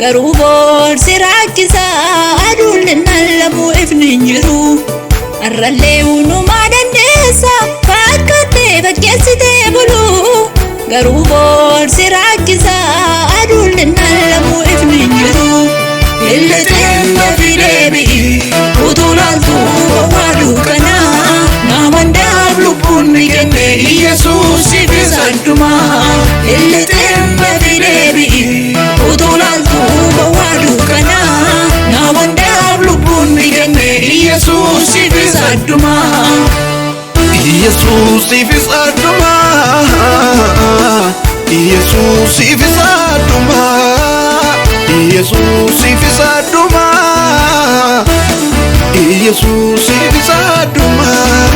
garuu boorsi rakkisaa aduun lallabu ifni hin jiru. Arrallee uunumaa dandeessa fakkattee fakkeessitee bulu. Garuu boorsi rakkisaa aduun lallabu ifni hin jiru. Illeteen lafii deebi'i utuu laaltuu bawwaaduu kanaa. Namandaaf lubbuun ni kenne Yesuusiif isa addumaa. Illeteen lafii deebi'i utuu laaltuu bawwaaduu kanaa. Namandaaf lubbuun ni kenne Yesuusiif isa addumaa. Yesuusiif isa addumaa. Yesuusiif isa addumaa. Yesuusiif isa addumaa. Yesuusiif isa addumaa.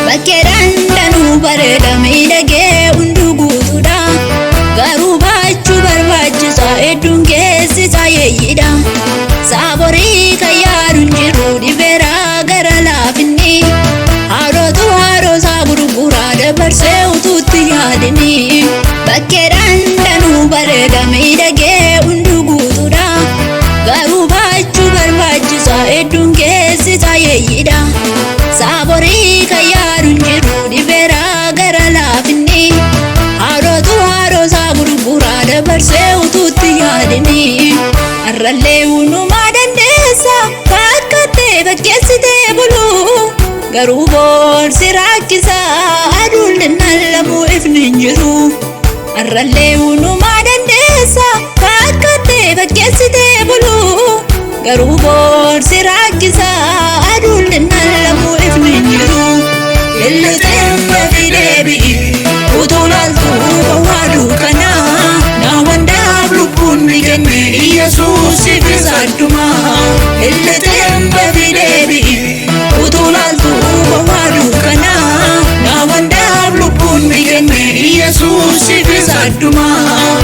Bakkeedhaan danuu bareeda miidhagee hunduu guutuudha. Garuu baachuu barbaachisa hedduun keessisaa yeeyyiidha. Saaborii kan yaaduun jiru dhibeeraa gara laafinni. Haadhotu haadhosaa gurguraa dabarsee utuutti yaadini. Bakkeedhaan danuu bareeda miidhagee hunduu guutuudha. Garuu baachuu barbaachisa hedduun keessisaa yeeyyiidha. Saaborii kan yaaduun jiru dhibeeraa gara laafinni. Haadhotu haadhosaa gurguraa dabarsee utuutti yaadini. Arrallee uunumaa dandeessa fakkattee fakkeessitee bulu. Garuu boorsi rakkisaa aduun lallabu ifni hin jiru. Arrallee uunumaa dandeessa fakkattee fakkeessitee bulu. Garuu boorsi rakkisaa aduun lallabu ifni hin jiru. Illeteen lafii deebi'i utuu laaltuu bawwaaduu kanaa. Namandaaf lubbuun ni kenne Yesuusiif isa addumaa. Illeteen lafii deebi'i utuu laaltuu bawwaaduu kanaa. Namandaaf lubbuun ni kenne Yesuusiif isa addumaa.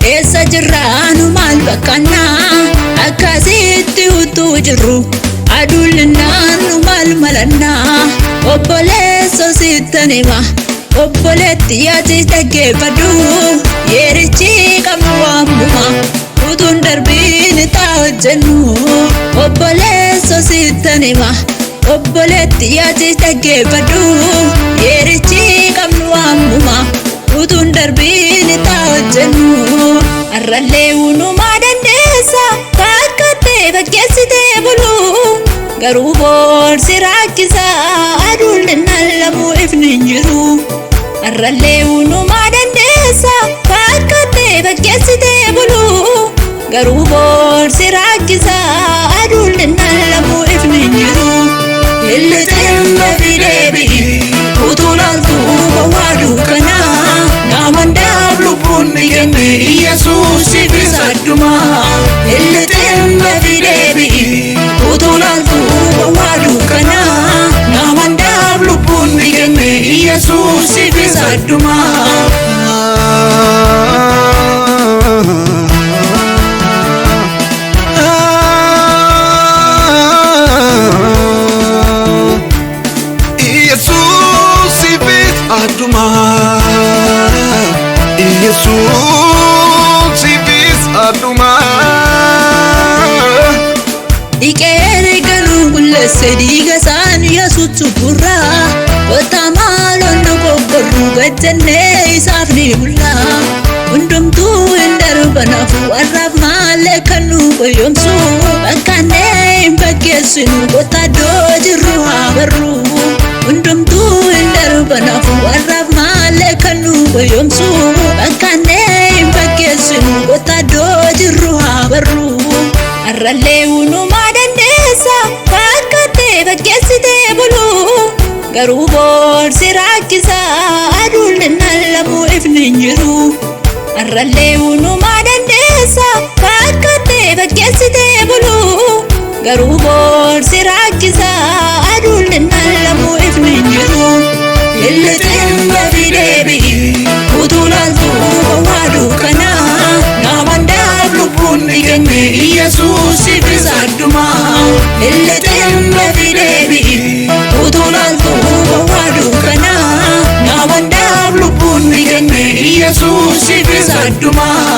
Eessa jirraanu maal bakkannaa akkasitti utuu jirru aduun linnaannu maal malannaa. Obboleessa sittan hima obboleetti yaati dhaggeeffadhu. Yeerichi qabnu waamuma utuun darbiin taa hojjennu. Obboleessa sittan hima obboleetti yaati dhaggeeffadhu. Yeerichi qabnu waamuma utuun darbiin taa hojjennu. Arrallee uunumaa dandeessa fakkattee fakkeessitee bulu. Garuu boorsi rakkisaa aduun lallabu ifni hin jiru. Arrallee uunumaa dandeessa fakkattee fakkeessitee bulu. Garuu boorsi rakkisaa aduun lallabu ifni hin jiru. Illeteen lafii deebi'i utuu laaltuu bawwaaduu kanaa. Namandaaf lubbuun ni kenne Yesuusiif isa addumaa. Illeteen lafii deebi'i utuu laaltuu bawwaaduu kanaa. Namandaaf lubbuun ni kenne Yesuusiif isa addumaa. Yesuusiif isa addumaa. Dhiqee galuu qulleesse dhiiga isaan Yesuutu gurraa. Kottaa maaloon dogoggorru gajjannee isaaf ni bulla. Hundumtuu hin darbanafu warraaf maalee kan nu qoyyomsu. Bakkaannee hin fakkeessinu kottaa iddoo jirru haa barru. Hundumtuu hin darbanafu warraaf maalee kan nu qoyyomsu. Bakkaannee hin fakkeessinu kottaa iddoo jirru haa barru. Arrallee uunumaa dandeessa fakkattee fakkeessitee bulu. Garuu boorsi rakkisaa aduun lallabu ifni hin jiru. arrallee uunumaa dandeessa fakkattee fakkeessitee buluu garuu boorsi rakkisaa aduun lamuu ifni hin jiru lilleteen gaaffii deebii utuu laaltuu gowwaa dukkanaa naamandaaf lubbuun ni kenne Yesuus ifis addumaa lilleteen gaaffii deebii utuu laaltuu gowwaa dukkanaa naamandaaf lubbuun ni kenne Yesuus ifis addumaa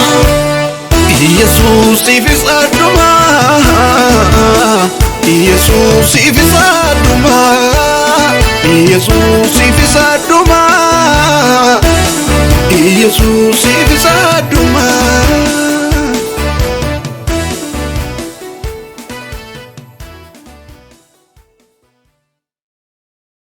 Yesuus ifis addumaa Yesuus ifis addumaa Yesuus ifis addumaa Yesuus ifis addumaa